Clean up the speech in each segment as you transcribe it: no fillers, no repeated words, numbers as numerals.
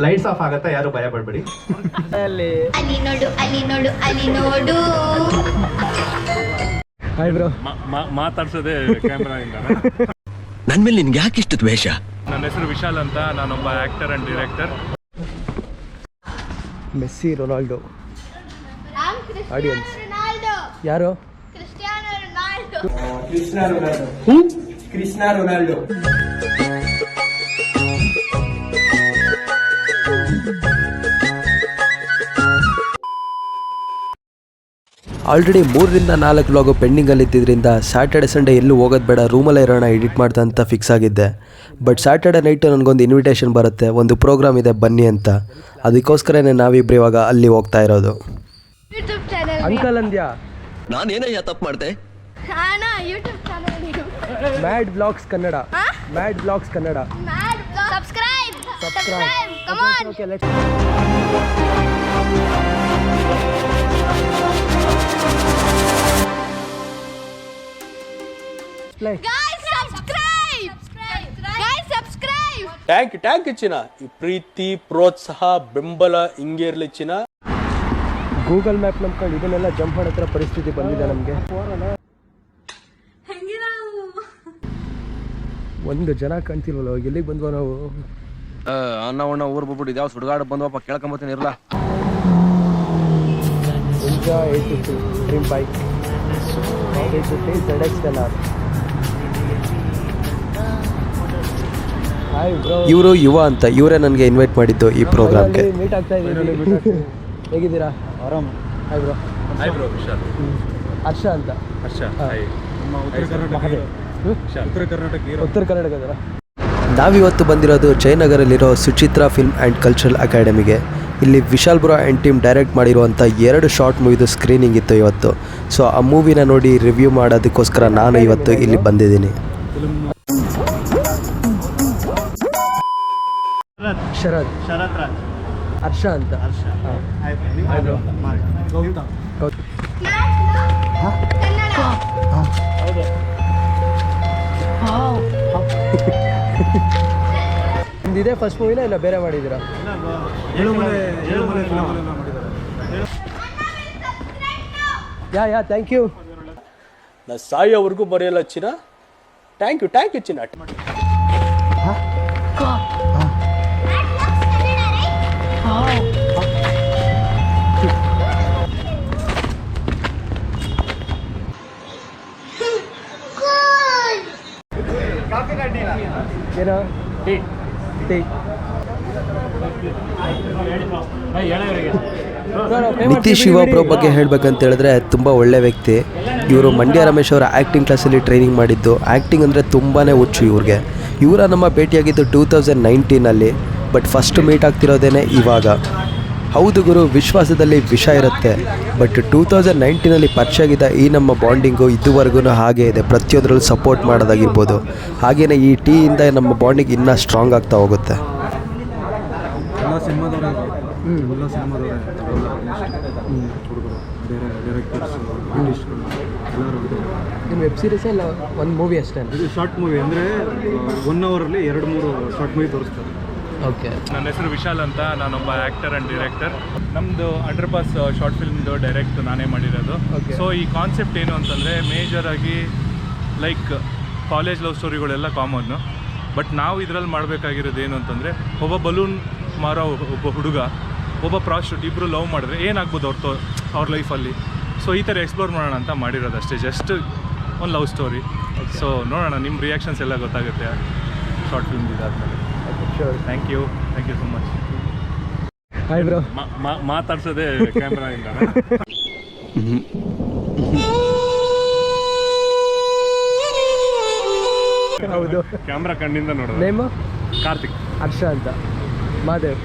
Lights off ಆಗತ್ತಾ, ಯಾರು ಭಯ ಪಡ್ಬೇಡಿ. ಅಲ್ಲಿ ನೋಡು ಅಲ್ಲಿ ನೋಡು ಅಲ್ಲಿ ನೋಡು. Hi bro. ಮಾತಾಡ್ಸೋದೇ ಕ್ಯಾಮ್ರಾ ಇಂದ. ನನ್ ಮೇಲೆ ನಿನ್ಗೆ ಯಾಕೆ ಇಷ್ಟು ದ್ವೇಷ? ನನ್ನ ಹೆಸರು ವಿಶಾಲ್ ಅಂತ, ನಾನೊಬ್ಬ actor and director. Messi Ronaldo audience ಯಾರು? ಕೃಷ್ಣ ರೊನಾಲ್ಡೋ. ಆಲ್ರೆಡಿ 3-4 ವ್ಲಾಗು ಪೆಂಡಿಂಗಲ್ಲಿ ಇದ್ದಿದ್ದರಿಂದ ಸ್ಯಾಟರ್ಡೆ ಸಂಡೇ ಎಲ್ಲೂ ಹೋಗೋದು ಬೇಡ, ರೂಮಲ್ಲೇ ಇರೋಣ ಎಡಿಟ್ ಮಾಡ್ತಾ ಅಂತ ಫಿಕ್ಸ್ ಆಗಿದ್ದೆ. ಬಟ್ ಸ್ಯಾಟರ್ಡೆ ನೈಟು ನನಗೊಂದು ಇನ್ವಿಟೇಷನ್ ಬರುತ್ತೆ, ಒಂದು ಪ್ರೋಗ್ರಾಮ್ ಇದೆ ಬನ್ನಿ ಅಂತ. ಅದಕ್ಕೋಸ್ಕರನೇ ನಾವಿಬ್ರು ಇವಾಗ ಅಲ್ಲಿ ಹೋಗ್ತಾ ಇರೋದು. ಅಂಕಲ್ ಅಂದ್ಯಾ? ನಾನೇನಯ್ಯ ತಪ್ಪು ಮಾಡ್ದೆ? Mad blogs Kannada. Mad blogs Kannada. Subscribe. Come on. Okay let's. Guys subscribe. Guys subscribe. Tank ಚಿನ್ನ. ಈ ಪ್ರೀತಿ ಪ್ರೋತ್ಸಾಹ ಬೆಂಬಲ ಹಿಂಗೆ ಇರ್ಲಿ ಚಿನ್ನ. ಗೂಗಲ್ ಮ್ಯಾಪ್ ನಂಬ್ಕೊಂಡು ಇದನ್ನೆಲ್ಲ ಜಂಪ್ ಮಾಡೋ ಪರಿಸ್ಥಿತಿ ಬಂದಿದೆ ನಮಗೆ. ಒಂದು ಜನ ಕಾಣ್ತಿಲ್ವಲ್ಲ, ಎಲ್ಲಿಗೆ ಬಂದ್ವ ನಾವು? ಅನ್ನ ಉಣ್ಣ ಊರ್ ಬಿಟ್ಬಿಟ್ಟು ಯಾವ ಸುಡುಗಾಡು ಬಂದ್ವಪ್ಪ, ಕೇಳ್ಕೊಂಬತ್ತೀನಿ ಇರಲ್ಲ. Ninja 850 dream bike 850 ZX10R. Hi bro. ಇವರು ಯುವ ಅಂತ, ಇವರೇ ನನಗೆ ಇನ್ವೈಟ್ ಮಾಡಿದ್ದು ಈ ಪ್ರೋಗ್ರಾಮ್ಗೆ. ಮೀಟ್ ಆಗ್ತಾ ಇದ್ದೀವಿ. ಹೇಗಿದ್ದೀರಾ? ಆರಾಮ್. Hi bro. Hi bro Vishal. Harsha ಅಂತ. ಹರ್ಷ. ಹಾಯ್. ಉತ್ತರ ಕರ್ನಾಟಕದ. ನಾವಿವತ್ತು ಬಂದಿರೋದು ಜಯನಗರಲ್ಲಿರೋ ಸುಚಿತ್ರಾ ಫಿಲ್ಮ್ ಆ್ಯಂಡ್ ಕಲ್ಚರಲ್ ಅಕಾಡೆಮಿಗೆ. ಇಲ್ಲಿ Vishal bro and team direct ಮಾಡಿರುವಂಥ 2 ಶಾರ್ಟ್ ಮೂವಿದು ಸ್ಕ್ರೀನಿಂಗ್ ಇತ್ತು ಇವತ್ತು. ಸೊ ಆ ಮೂವಿನ ನೋಡಿ ರಿವ್ಯೂ ಮಾಡೋದಕ್ಕೋಸ್ಕರ ನಾನು ಇವತ್ತು ಇಲ್ಲಿ ಬಂದಿದ್ದೀನಿ. ಶರತ್. ಹರ್ಷ ಅಂತ. ಇದೇ ಫಸ್ಟ್ ಮೂವಿನ ಇಲ್ಲ ಬೇರೆ ಮಾಡಿದ್ದೀರಾ? Yeah thank you. ನಾ ಸಾಯೋವರೆಗೂ ಬರೆಯಲ್ಲ ಚಿನ್ನ. ಥ್ಯಾಂಕ್ ಯು ಚಿನ್ನ. ಏನೋ ಟೀ. ನಿತೀಶ್ ಶಿವ ಬ್ರೋ ಬಗ್ಗೆ ಹೇಳಬೇಕಂತ ಹೇಳಿದ್ರೆ ತುಂಬ ಒಳ್ಳೆ ವ್ಯಕ್ತಿ. ಇವರು ಮಂಡ್ಯ ರಮೇಶ್ ಅವರ ಆ್ಯಕ್ಟಿಂಗ್ ಕ್ಲಾಸಲ್ಲಿ ಟ್ರೈನಿಂಗ್ ಮಾಡಿದ್ದು. ಆ್ಯಕ್ಟಿಂಗ್ ಅಂದರೆ ತುಂಬಾ ಹುಚ್ಚು ಇವ್ರಿಗೆ. ಇವರ ನಮ್ಮ ಭೇಟಿಯಾಗಿದ್ದು 2019 ಬಟ್ ಫಸ್ಟ್ ಮೀಟ್ ಆಗ್ತಿರೋದೇನೆ ಇವಾಗ. ಹೌದು ಗುರು, ವಿಶ್ವಾಸದಲ್ಲಿ ವಿಷ ಇರುತ್ತೆ. ಬಟ್ 2019 ಪರಿಚಯ ಆಗಿದ್ದ ಈ ನಮ್ಮ ಬಾಂಡಿಂಗು ಇದುವರೆಗೂ ಹಾಗೇ ಇದೆ. ಪ್ರತಿಯೊಂದರಲ್ಲೂ ಸಪೋರ್ಟ್ ಮಾಡೋದಾಗಿರ್ಬೋದು. ಹಾಗೆಯೇ ಈ ಟೀಯಿಂದ ನಮ್ಮ ಬಾಂಡಿಂಗ್ ಇನ್ನೂ ಸ್ಟ್ರಾಂಗ್ ಆಗ್ತಾ ಹೋಗುತ್ತೆ. ವೆಬ್ ಸೀರೀಸ್ ಇಲ್ಲ ಒಂದು ಮೂವಿ ಅಷ್ಟೇ? ಇದು ಶಾರ್ಟ್ ಮೂವಿ, ಅಂದರೆ 1 ಅವರಲ್ಲಿ 2-3 ಶಾರ್ಟ್ ಮೂವಿ ತೋರಿಸ್ತಾರೆ. ಓಕೆ. ನನ್ನ ಹೆಸರು ವಿಶಾಲ್ ಅಂತ, ನಾನೊಬ್ಬ ಆ್ಯಕ್ಟರ್ ಆ್ಯಂಡ್ ಡೈರೆಕ್ಟರ್. ನಮ್ಮದು ಅಂಡರ್ಪಾಸ್ ಶಾರ್ಟ್ ಫಿಲ್ಮ್ದು ಡೈರೆಕ್ಟ್ ನಾನೇ ಮಾಡಿರೋದು. ಸೊ ಈ ಕಾನ್ಸೆಪ್ಟ್ ಏನು ಅಂತಂದರೆ, ಮೇಜರಾಗಿ ಲೈಕ್ ಕಾಲೇಜ್ ಲವ್ ಸ್ಟೋರಿಗಳೆಲ್ಲ ಕಾಮನ್ನು. ಬಟ್ ನಾವು ಇದರಲ್ಲಿ ಮಾಡಬೇಕಾಗಿರೋದು ಏನು ಅಂತಂದರೆ, ಒಬ್ಬ ಬಲೂನ್ ಮಾರೋ ಒಬ್ಬ ಹುಡುಗ, ಒಬ್ಬ ಪ್ರಾಸ್ಟಿಟ್ಯೂಟ್, ಇಬ್ಬರು ಲವ್ ಮಾಡಿದ್ರೆ ಏನಾಗ್ಬೋದು ಅವ್ರ ಲೈಫಲ್ಲಿ. ಸೊ ಈ ಥರ ಎಕ್ಸ್ಪ್ಲೋರ್ ಮಾಡೋಣ ಅಂತ ಮಾಡಿರೋದು ಅಷ್ಟೇ. ಜಸ್ಟ್ ಒಂದು ಲವ್ ಸ್ಟೋರಿ. ಸೊ ನೋಡೋಣ, ನಿಮ್ಮ ರಿಯಾಕ್ಷನ್ಸ್ ಎಲ್ಲ ಗೊತ್ತಾಗುತ್ತೆ ಶಾರ್ಟ್ ಫಿಲ್ಮ್ ಇದಾದ್ಮೇಲೆ. Thank you so much. Hi bro. ಮಾತಾಡ್ಸೋದೇ ಕ್ಯಾಮ್ರಾ ಇಂದ. ಹೌದು, ಕ್ಯಾಮ್ರಾ ಕಣ್ಣಿಂದ ನೋಡೋದು. ನೇಮು ಕಾರ್ತಿಕ್. ಹರ್ಷ ಅಂತ. ಮಾದೇವ್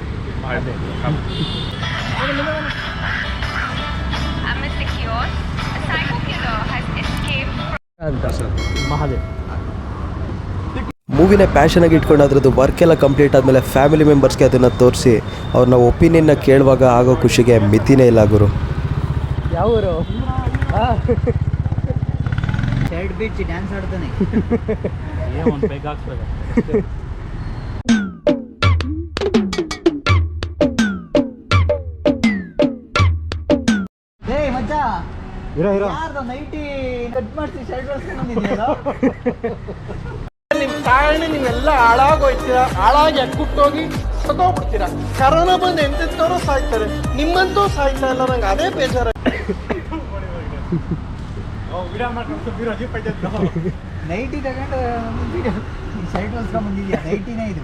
ಅಂತ. ಮಹಾದೇವ್. ಮೂವಿನ ಪ್ಯಾಷನಾಗಿ ಇಟ್ಕೊಂಡು ಅದ್ರದ್ದು ವರ್ಕ್ ಎಲ್ಲ ಕಂಪ್ಲೀಟ್ ಆದಮೇಲೆ ಫ್ಯಾಮಿಲಿ ಮೆಂಬರ್ಸ್ಗೆ ಅದನ್ನು ತೋರಿಸಿ ಅವ್ರನ್ನ ಒಪಿನಿಯನ್ನ ಕೇಳುವಾಗ ಆಗೋ ಖುಷಿಗೆ ಮಿತಿನೇ ಇಲ್ಲ ಗುರು. ಯಾವ ಊರು? ಸೈಡ್ ಬೀಚ್ ಡ್ಯಾನ್ಸ್ ಆಡ್ತಾನೆ. ಯಾರ್ದು ನೈಟಿ ಕಟ್ ಮಾಡಿಸಿ ಶರ್ಟ್ ಹೊಡ್ಸ್ಕೊಂಡು ಬಂದಿದ್ಯಲ್ಲ ನಿಮ್ ಕಾರಣ ನೀವೆಲ್ಲ ಹಾಳಾಗೋಯ್ತೀರಾ, ಹಾಳಾಗಿ ಅಕ್ಕುಟ್ಟೋಗಿ ಸತ್ತೋಗ್ಬಿಡ್ತೀರಾ. ಕರೋನಾ ಬಂದು ಎಂತೆಂತವ್ರು ಸಾಯ್ತಾರೆ, ನಿಮ್ಮಂತೂ ಸಾಯ್ತಾ ಇಲ್ಲ. ನಂಗೆ ಅದೇ ಬೇಜಾರ. ನೈಟಿ ತಗೊಂಡು ಶರ್ಟ್ ಹೊಡ್ಸ್ಕೊಂಡು ಬಂದಿದ್ಯಾ? ನೈಟಿನೇ ಇದು,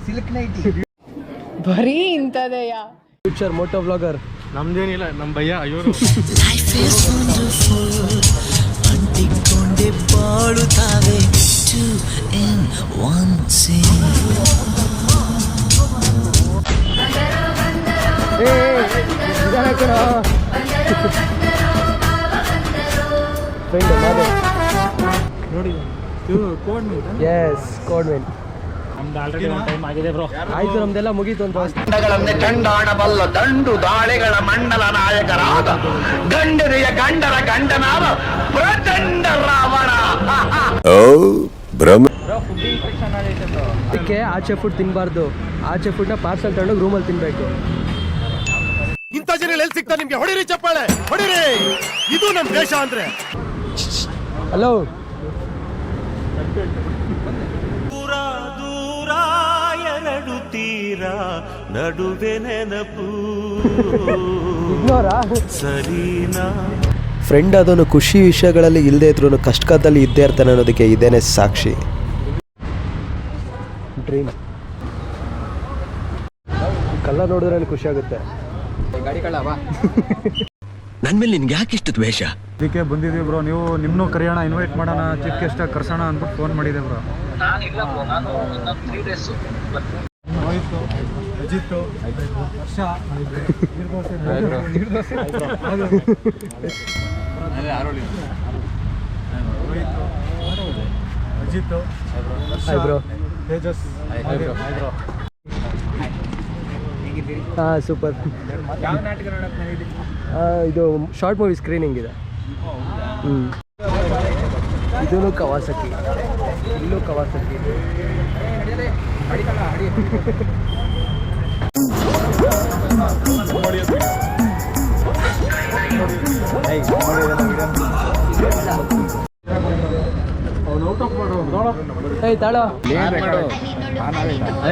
ಸಿಲ್ಕ್ ನೈಟಿ. ಬರೀ ಇಂಥದೆಯಾ? Future Moto blogger. ನಮ್ದೇನಿಲ್ಲ, ನಮ್ಮ ಭಯ್ಯ ಅಯ್ಯೋ ಅಂಟಿಕೊಂಡೆ ಬಾಳುತ್ತಾವೆ two in one scene. ನೋಡಿ ಎಸ್ ಕೋಡ್ ಮೆನ್. ನಮ್ದು ಆಲ್ರೆಡಿ ಒಂದು ಟೈಮ್ ಆಗಿದೆ ಬ್ರೋ. ಆಯ್ತು, ನಮ್ದೆಲ್ಲ ಮುಗೀತು ಅಂತ. ಚಂಡಾಡಬಲ್ಲ ದಂಡು ದಾಳಿಗಳ ಮಂಡಲ ನಾಯಕರಾದ ಗಂಡರಿಯ ಗಂಡರ ಗಂಡನಾದ ಪ್ರಚಂಡ ರಾವಣ. ಅದಕ್ಕೆ ಆಚೆ ಫುಡ್ ತಿನ್ನಬಾರ್ದು. ಆಚೆ ಫುಡ್ನ ಪಾರ್ಸಲ್ ತಗೊಂಡೋಗಿ ರೂಮಲ್ಲಿ ತಿನ್ಬೇಕು. ಇಂಥ ಜನ ಎಲ್ಲಿ ಸಿಗ್ತಾರೆ ನಿಮ್ಗೆ? ಹೊಡಿರಿ ಚಪ್ಪಾಳೆ, ಹೊಡಿರಿ. ಇದು ನಮ್ಮ ದೇಶ ಅಂದ್ರೆ. ಹಲೋ, ದೂರ ಎರಡು ತೀರ ನಡುವೆ ನೆನಪು ಸರಿನಾ? ಫ್ರೆಂಡ್ ಅದನ್ನು ಖುಷಿ ವಿಷಯಗಳಲ್ಲಿ ಇಲ್ಲದೆ ಇದ್ರೂ ಕಷ್ಟದಲ್ಲಿ ಇದ್ದೇ ಇರ್ತಾನೆ ಅನ್ನೋದಕ್ಕೆ ಇದೇನೆ ಸಾಕ್ಷಿ. ಡ್ರೀಮ್ ಕಲ್ಲ ನೋಡಿದ್ರೆ ಖುಷಿ ಆಗುತ್ತೆ. ಗಾಡಿ ಕಳ್ಳವಾ? ನನ್ ಮೇಲೆ ನಿನ್ಗೆ ಯಾಕೆ ಇಷ್ಟು ದ್ವೇಷ? ಅದಕ್ಕೆ ಬಂದಿದ್ದೀವಿ ಬ್ರೋ. ನೀವು ನಿಮ್ಮನ್ನು ಕರೆಯೋಣ, ಇನ್ವೈಟ್ ಮಾಡೋಣ, ಚೀಫ್ ಗೆಸ್ಟಾಗಿ ಕರ್ಸೋಣ ಅಂದ್ಬಿಟ್ಟು ಫೋನ್ ಮಾಡಿದೆ ಬ್ರೋ. ಹೋಯ್ತು ಅಜಿತ್ತು ವರ್ಷ ಅಜಿತ್ತು ಬ್ರೋ. ತೇಜಸ್. ಹಾಂ, ಸೂಪರ್. ಇದು ಶಾರ್ಟ್ ಮೂವಿ ಸ್ಕ್ರೀನಿಂಗ್ ಇದೆ. ಇದೂ ಕವಾಸಕಿ, ಇಲ್ಲೂ ಕವಾಸಕಿ. ತಾಳೋ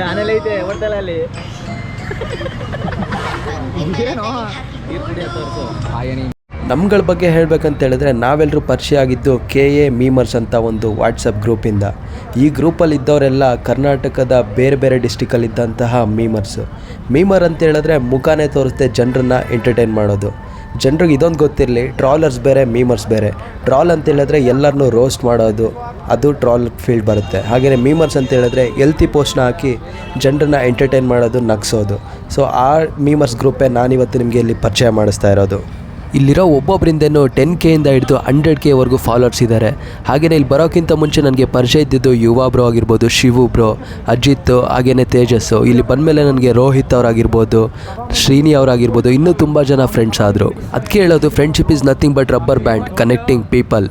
ಆನೆಲ್ಲ ಐತೆ ಹೊಡ್ತಲ್ಲ ಅಲ್ಲಿ. ನಮ್ಗಳ ಬಗ್ಗೆ ಹೇಳಬೇಕಂತ ಹೇಳಿದ್ರೆ ನಾವೆಲ್ಲರೂ ಪರಿಚಯ ಆಗಿದ್ದು KA ಮೀಮರ್ಸ್ ಅಂತ ಒಂದು ವಾಟ್ಸಪ್ ಗ್ರೂಪಿಂದ. ಈ ಗ್ರೂಪಲ್ಲಿ ಇದ್ದವರೆಲ್ಲ ಕರ್ನಾಟಕದ ಬೇರೆ ಬೇರೆ ಡಿಸ್ಟಿಕಲ್ಲಿದ್ದಂತಹ ಮೀಮರ್ಸು. ಮೀಮರ್ ಅಂತ ಹೇಳಿದ್ರೆ ಮುಖಾನೇ ತೋರಿಸ್ದೆ ಜನರನ್ನ ಎಂಟರ್ಟೈನ್ ಮಾಡೋದು. ಜನರಿಗೆ ಇದೊಂದು ಗೊತ್ತಿರಲಿ, ಟ್ರಾಲರ್ಸ್ ಬೇರೆ, ಮೀಮರ್ಸ್ ಬೇರೆ. ಟ್ರಾಲ್ ಅಂತ ಹೇಳಿದ್ರೆ ಎಲ್ಲರನ್ನೂ ರೋಸ್ಟ್ ಮಾಡೋದು, ಅದು ಟ್ರಾಲ್ ಫೀಲ್ಡ್ ಬರುತ್ತೆ. ಹಾಗೆಯೇ ಮೀಮರ್ಸ್ ಅಂತ ಹೇಳಿದ್ರೆ ಎಲ್ತಿ ಪೋಸ್ಟ್ನ ಹಾಕಿ ಜನರನ್ನ ಎಂಟರ್ಟೈನ್ ಮಾಡೋದು, ನಗಿಸೋದು. ಸೊ ಆ ಮೀಮರ್ಸ್ ಗ್ರೂಪೇ ನಾನಿವತ್ತು ನಿಮಗೆ ಇಲ್ಲಿ ಪರಿಚಯ ಮಾಡಿಸ್ತಾ ಇರೋದು. ಇಲ್ಲಿರೋ ಒಬ್ಬೊಬ್ಬರಿಂದೇನು 10K ಹಿಡಿದು 100K ಫಾಲೋವರ್ಸ್ ಇದ್ದಾರೆ. ಹಾಗೆಯೇ ಇಲ್ಲಿ ಬರೋಕ್ಕಿಂತ ಮುಂಚೆ ನನಗೆ ಪರಿಚಯ ಇದ್ದಿದ್ದು ಯುವ ಬ್ರೋ ಆಗಿರ್ಬೋದು, ಶಿವು ಬ್ರೋ, ಅಜಿತ್, ಹಾಗೆಯೇ ತೇಜಸ್ಸು. ಇಲ್ಲಿ ಬಂದಮೇಲೆ ನನಗೆ ರೋಹಿತ್ ಅವರಾಗಿರ್ಬೋದು, ಶ್ರೀನಿ ಅವರಾಗಿರ್ಬೋದು, ಇನ್ನೂ ತುಂಬ ಜನ ಫ್ರೆಂಡ್ಸ್ ಆದರು. ಅದಕ್ಕೆ ಹೇಳೋದು, friendship is nothing but rubber band connecting people.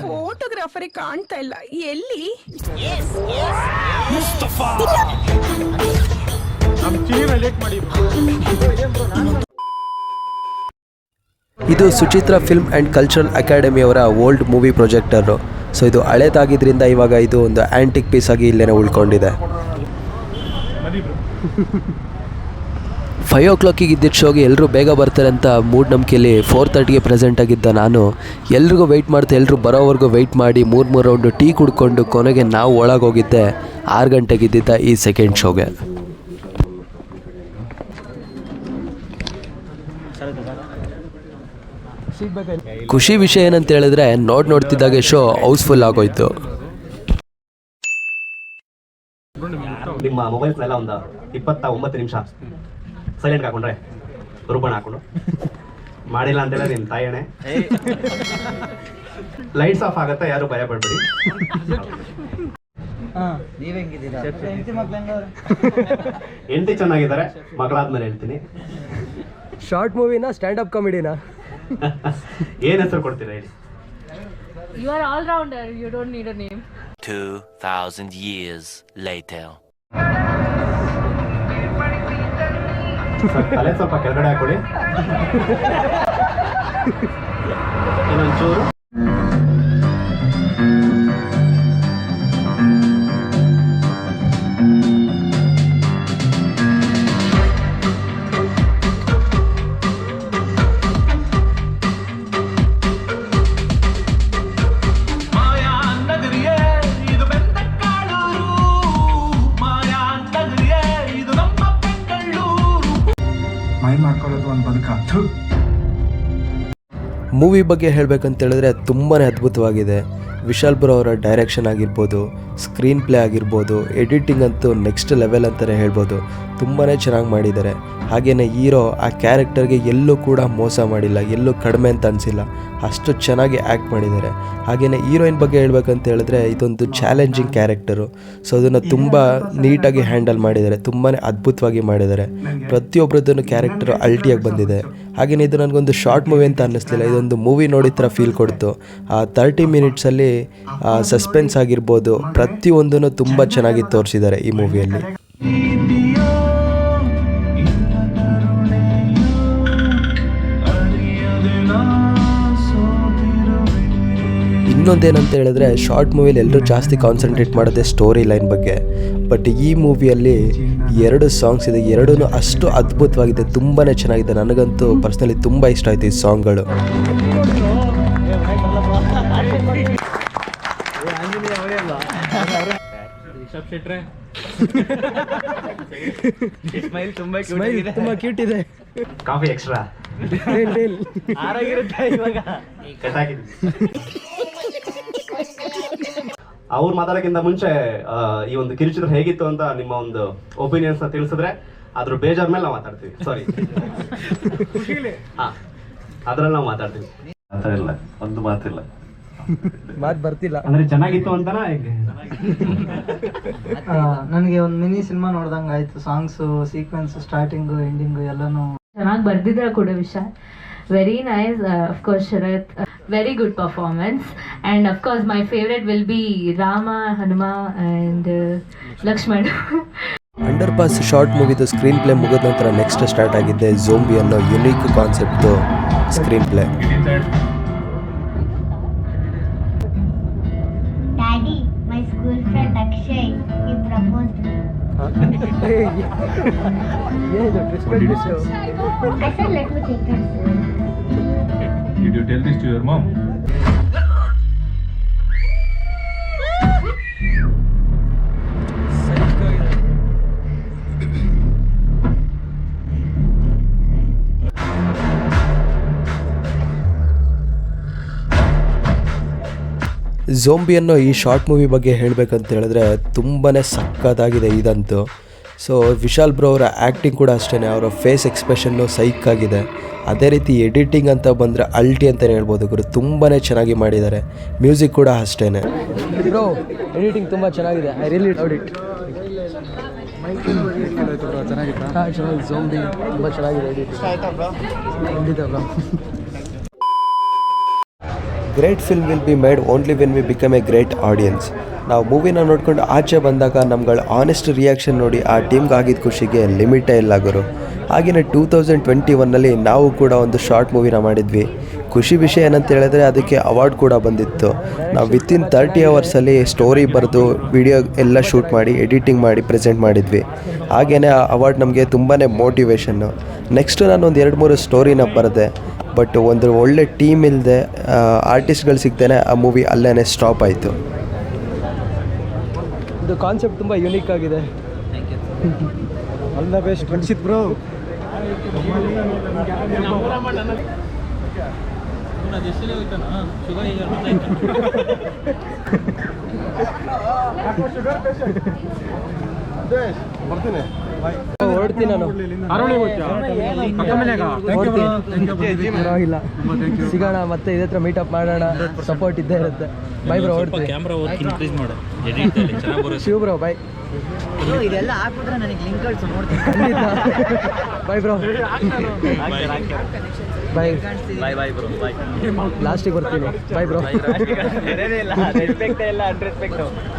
ಫೋಟೋಗ್ರಾಫರೇ ಕಾಣ್ತಾ ಇಲ್ಲ, ಎಲ್ಲಿ? ಇದು ಸುಚಿತ್ರ ಫಿಲ್ಮ್ ಆ್ಯಂಡ್ ಕಲ್ಚರಲ್ ಅಕಾಡೆಮಿಯವರ ಓಲ್ಡ್ ಮೂವಿ ಪ್ರೊಜೆಕ್ಟರು. ಸೊ ಇದು ಹಳೇದಾಗಿದ್ದರಿಂದ ಇವಾಗ ಇದು ಒಂದು ಆ್ಯಂಟಿಕ್ ಪೀಸ್ ಆಗಿ ಇಲ್ಲೇನೆ ಉಳ್ಕೊಂಡಿದೆ. 5 o'clock ಇದ್ದಿದ್ದ ಶೋಗೆ ಎಲ್ಲರೂ ಬೇಗ ಬರ್ತಾರೆ ಅಂತ ಮೂಢನಂಬಿಕೆಯಲ್ಲಿ 4:30ಗೆ ಪ್ರೆಸೆಂಟ್ ಆಗಿದ್ದ ನಾನು ಎಲ್ರಿಗೂ ವೆಯ್ಟ್ ಮಾಡ್ತಾ, ಎಲ್ಲರೂ ಬರೋವರೆಗೂ ವೆಯ್ಟ್ ಮಾಡಿ 3 ರೌಂಡು ಟೀ ಕುಡ್ಕೊಂಡು ಕೊನೆಗೆ ನಾವು ಒಳಗೋಗಿದ್ದೆ 6 ಗಂಟೆಗೆ ಇದ್ದಿದ್ದ ಈ ಸೆಕೆಂಡ್ ಶೋಗೆ. ಖುಷಿ ವಿಷಯ ಏನಂತ ಹೇಳಿದ್ರೆ ನೋಡ್ತಿದ್ದಾಗೆ ಶೋ ಹೌಸ್ಫುಲ್ ಆಗೋಯ್ತು. ನಿಮ್ಮ ಮೊಬೈಲ್ಸ್ನೆಲ್ಲ ಒಂದು 29 ನಿಮಿಷ ಸೈಲೆಂಟ್ ಹಾಕೊಂಡ್ರೆ ರೂಪಣ ಹಾಕೊಂಡು ಮಾಡಿಲ್ಲ ಅಂತೇಳಿ ನಿಮ್ಮ ತಾಯಣೆ. ಲೈಟ್ಸ್ ಆಫ್ ಆಗುತ್ತೆ, ಯಾರು ಭಯ ಪಡ್ಬೇಡಿ. ನೀವ್ ಹೆಂಗಿದ್ದೀರಾ? ಹೆಂಡತಿ ಮಕ್ಳು ಹೆಂಗವ್ರೆ? ಹೆಂಡತಿ ಚೆನ್ನಾಗಿದ್ದಾರೆ, ಮಗಳಾದ್ಮೇಲೆ ಹೇಳ್ತೀನಿ. ಶಾರ್ಟ್ ಮೂವಿನ ಸ್ಟ್ಯಾಂಡ್ ಅಪ್ ಕಾಮಿಡಿನಾ? ಏನ್ ಹೆಸರು ಕೊಡ್ತೀರಾ ಹೇಳಿ? You are all rounder, you don't need a name. 2000 years later. ತಲೆ ಸ್ವಲ್ಪ ಕೆಳಗಡೆ ಹಾಕೊಳ್ಳಿ. ಇನ್ನೊಂಚೂರು. ಮೂವಿ ಬಗ್ಗೆ ಹೇಳಬೇಕಂತ ಹೇಳಿದ್ರೆ ತುಂಬಾ ಅದ್ಭುತವಾಗಿದೆ. ವಿಶಾಲ್ ಬ್ರೋ ಅವರ ಡೈರೆಕ್ಷನ್ ಆಗಿರ್ಬೋದು, ಸ್ಕ್ರೀನ್ ಪ್ಲೇ ಆಗಿರ್ಬೋದು, ಎಡಿಟಿಂಗ್ ಅಂತೂ ನೆಕ್ಸ್ಟ್ ಲೆವೆಲ್ ಅಂತಲೇ ಹೇಳ್ಬೋದು. ತುಂಬಾ ಚೆನ್ನಾಗಿ ಮಾಡಿದ್ದಾರೆ. ಹಾಗೆಯೇ ಹೀರೋ ಆ ಕ್ಯಾರೆಕ್ಟರ್ಗೆ ಎಲ್ಲೂ ಕೂಡ ಮೋಸ ಮಾಡಿಲ್ಲ, ಎಲ್ಲೂ ಕಡಿಮೆ ಅಂತ ಅನಿಸಿಲ್ಲ, ಅಷ್ಟು ಚೆನ್ನಾಗಿ ಆ್ಯಕ್ಟ್ ಮಾಡಿದ್ದಾರೆ. ಹಾಗೆಯೇ ಹೀರೋಯಿನ್ ಬಗ್ಗೆ ಹೇಳ್ಬೇಕಂತ ಹೇಳಿದ್ರೆ ಇದೊಂದು ಚಾಲೆಂಜಿಂಗ್ ಕ್ಯಾರೆಕ್ಟರು. ಸೊ ಅದನ್ನು ತುಂಬ ನೀಟಾಗಿ ಹ್ಯಾಂಡಲ್ ಮಾಡಿದ್ದಾರೆ, ತುಂಬಾ ಅದ್ಭುತವಾಗಿ ಮಾಡಿದ್ದಾರೆ. ಪ್ರತಿಯೊಬ್ಬರದ್ದು ಕ್ಯಾರೆಕ್ಟರು ಅಲ್ಟಿಯಾಗಿ ಬಂದಿದೆ. ಹಾಗೆಯೇ ಇದು ನನಗೊಂದು ಶಾರ್ಟ್ ಮೂವಿ ಅಂತ ಅನ್ನಿಸ್ಲಿಲ್ಲ, ಇದೊಂದು ಮೂವಿ ನೋಡಿದ ಥರ ಫೀಲ್ ಕೊಡ್ತು. 30 ಮಿನಿಟ್ಸಲ್ಲಿ ಸಸ್ಪೆನ್ಸ್ ಆಗಿರ್ಬೋದು, ಪ್ರತಿಯೊಂದನ್ನು ತುಂಬ ಚೆನ್ನಾಗಿ ತೋರಿಸಿದ್ದಾರೆ ಈ ಮೂವಿಯಲ್ಲಿ. ಇನ್ನೊಂದೇನಂತ ಹೇಳಿದ್ರೆ ಶಾರ್ಟ್ ಮೂವಿಲಿ ಎಲ್ಲರೂ ಜಾಸ್ತಿ ಕಾನ್ಸಂಟ್ರೇಟ್ ಮಾಡೋದೇ ಸ್ಟೋರಿ ಲೈನ್ ಬಗ್ಗೆ. ಬಟ್ ಈ ಮೂವಿಯಲ್ಲಿ 2 ಸಾಂಗ್ಸ್ ಇದೆ, ಎರಡೂ ಅಷ್ಟು ಅದ್ಭುತವಾಗಿದೆ, ತುಂಬಾ ಚೆನ್ನಾಗಿದೆ. ನನಗಂತೂ ಪರ್ಸ್ನಲಿ ತುಂಬ ಇಷ್ಟ ಆಯಿತು ಈ ಸಾಂಗ್ಗಳು. ಸ್ಮೈಲ್ ತುಂಬಾ ಕ್ಯೂಟ್ ಇದೆ. ಕಾಫಿ ಎಕ್ಸ್ಟ್ರಾ ಆರಾಗಿರುತ್ತೆ ಇವಾಗ. ಅವ್ರು ಮಾತಾಡೋಕ್ಕಿಂತ ಮುಂಚೆ ಈ ಒಂದು ಕಿರುಚಿತ್ರ ಹೇಗಿತ್ತು ಅಂತ ನಿಮ್ಮ ಒಂದು ಒಪಿನಿಯನ್ಸ್ ತಿಳಿಸಿದ್ರೆ ಅದ್ರ ಬೇಜಾರ ಮೇಲೆ ನಾವು ಮಾತಾಡ್ತೀವಿ. ಸಾರಿ, ಅದ್ರಲ್ಲಿ ನಾವು ಮಾತಾಡ್ತೀವಿ. ಮಾತಾಡಿಲ್ಲ, ಒಂದು ಮಾತಿಲ್ಲ, ಮಾತು ಬರ್ತಿಲ್ಲ ಅಂದ್ರೆ ಚೆನ್ನಾಗಿತ್ತು ಅಂತನಾ ಹೇಗೆ? ನನಗೆ ಒಂದು ಮಿನಿ ಸಿನಿಮಾ ನೋಡ್ದಂಗೆ ಆಯ್ತು. ಸಾಂಗ್ಸು, ಸೀಕ್ವೆನ್ಸ್, ಸ್ಟಾರ್ಟಿಂಗು, ಎಂಡಿಂಗು ಎಲ್ಲಾನು ಚೆನ್ನಾಗಿ ಬರ್ದಿದ್ರ ಕೂಡ Vishal. Very nice. Of course Sharath, very good performance. And of course my favourite will be Rama, Hanuma and Lakshman. Underpass short ಮೂವಿದು ಸ್ಕ್ರೀನ್ ಪ್ಲೇ ಮುಗಿದ ನಂತರ ನೆಕ್ಸ್ಟ್ ಸ್ಟಾರ್ಟ್ ಆಗಿದ್ದೆ ಝೋಂಬಿ ಅನ್ನೋ unique concept screen play. Daddy, my school friend Akshay, he proposed me. I said let me take her. Did you tell this to your mom? Zombie ಅನ್ನೋ ಈ short movie ಬಗ್ಗೆ ಹೇಳಬೇಕಂತ ಹೇಳಿದ್ರೆ ತುಂಬಾ ಸಕ್ಕತ್ತಾಗಿದೆ ಇದಂತೂ. So Vishal bro ಅವರ acting ಕೂಡ ಅಷ್ಟೇ, ಅವರ ಫೇಸ್ ಎಕ್ಸ್ಪ್ರೆಷನ್ನು ಸೈಕಾಗಿದೆ. ಅದೇ ರೀತಿ ಎಡಿಟಿಂಗ್ ಅಂತ ಬಂದರೆ ಅಲ್ಟಿ ಅಂತಲೇ ಹೇಳ್ಬೋದು ಗುರು, ತುಂಬಾ ಚೆನ್ನಾಗಿ ಮಾಡಿದ್ದಾರೆ. ಮ್ಯೂಸಿಕ್ ಕೂಡ ಅಷ್ಟೇ. ಬ್ರೋ ಎಡಿಟಿಂಗ್ ತುಂಬ ಚೆನ್ನಾಗಿದೆ. I really loved it. Zombie ತುಂಬ ಚೆನ್ನಾಗಿದೆ ಎಡಿಟಿಂಗ್. ಖಂಡಿತ bro. Great film will be made only when we become A great audience. ನಾವು ಮೂವಿನ ನೋಡ್ಕೊಂಡು ಆಚೆ ಬಂದಾಗ ನಮ್ಗಳ ಆನೆಸ್ಟ್ ರಿಯಾಕ್ಷನ್ ನೋಡಿ ಆ ಟೀಮ್ಗೆ ಆಗಿದ್ದ ಖುಷಿಗೆ ಲಿಮಿಟೇ ಇಲ್ಲ ಗುರು. ಹಾಗೆಯೇ 2021ನಲ್ಲಿ ನಾವು ಕೂಡ ಒಂದು ಶಾರ್ಟ್ ಮೂವಿನ ಮಾಡಿದ್ವಿ. ಖುಷಿ ವಿಷಯ ಏನಂತ ಹೇಳಿದ್ರೆ ಅದಕ್ಕೆ ಅವಾರ್ಡ್ ಕೂಡ ಬಂದಿತ್ತು. ನಾವು ವಿತಿನ್ 30 ಅವರ್ಸಲ್ಲಿ ಸ್ಟೋರಿ ಬರೆದು ವಿಡಿಯೋ ಎಲ್ಲ ಶೂಟ್ ಮಾಡಿ ಎಡಿಟಿಂಗ್ ಮಾಡಿ ಪ್ರೆಸೆಂಟ್ ಮಾಡಿದ್ವಿ. ಹಾಗೆಯೇ ಆ ಅವಾರ್ಡ್ ನಮಗೆ ತುಂಬಾ ಮೋಟಿವೇಶನ್ನು. ನೆಕ್ಸ್ಟು ನಾನು ಒಂದು 2-3 ಸ್ಟೋರಿನ ಬರೆದೆ. ಬಟ್ ಒಂದು ಒಳ್ಳೆ ಟೀಮ್ ಇಲ್ಲದೆ ಆರ್ಟಿಸ್ಟ್ಗಳು ಸಿಗ್ದೇನೆ ಆ ಮೂವಿ ಅಲ್ಲೇ ಸ್ಟಾಪ್ ಆಯಿತು. ಇದು ಕಾನ್ಸೆಪ್ಟ್ ತುಂಬ ಯುನೀಕ್ ಆಗಿದೆ. All the best Rakshit bro. ಬರ್ತೀನಿ. ಹೊರಡ್ತೀನಿ ನಾನು. ಹೊರಡ್ತೀನಿ. ಪರವಾಗಿಲ್ಲ, ಸಿಗೋಣ ಮತ್ತೆ ಇದೇ ಹತ್ರ ಮೀಟಪ್ ಮಾಡೋಣ. ಸಪೋರ್ಟ್ ಇದ್ದೇ ಇರುತ್ತೆ. ಬೈ ಬ್ರೋ, ಹೊರಡ್ತೀನಿ. Shiva bro, bye. ಇದೆಲ್ಲ ಹಾಕ್ಬಿಟ್ರೆ ನನಗೆ ಲಿಂಕ್ ಕಳ್ಸು, ನೋಡ್ತೀನಿ. ಖಂಡಿತ. Bye bro, bye. ಲಾಸ್ಟಿಗೆ ಬರ್ತೀನಿ. By bro.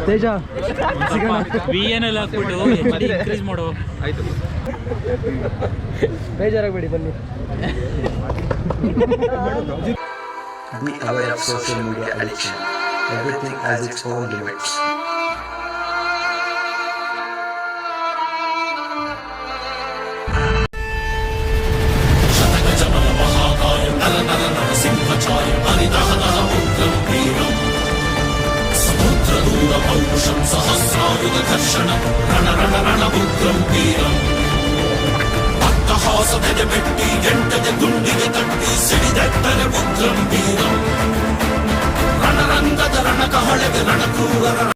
ತೇಜ, ಸಿಗೋಣ. ಬೇಜಾರಾಗಬೇಡಿ, ಬನ್ನಿ. Be aware of social media addiction. Everything has its own limits.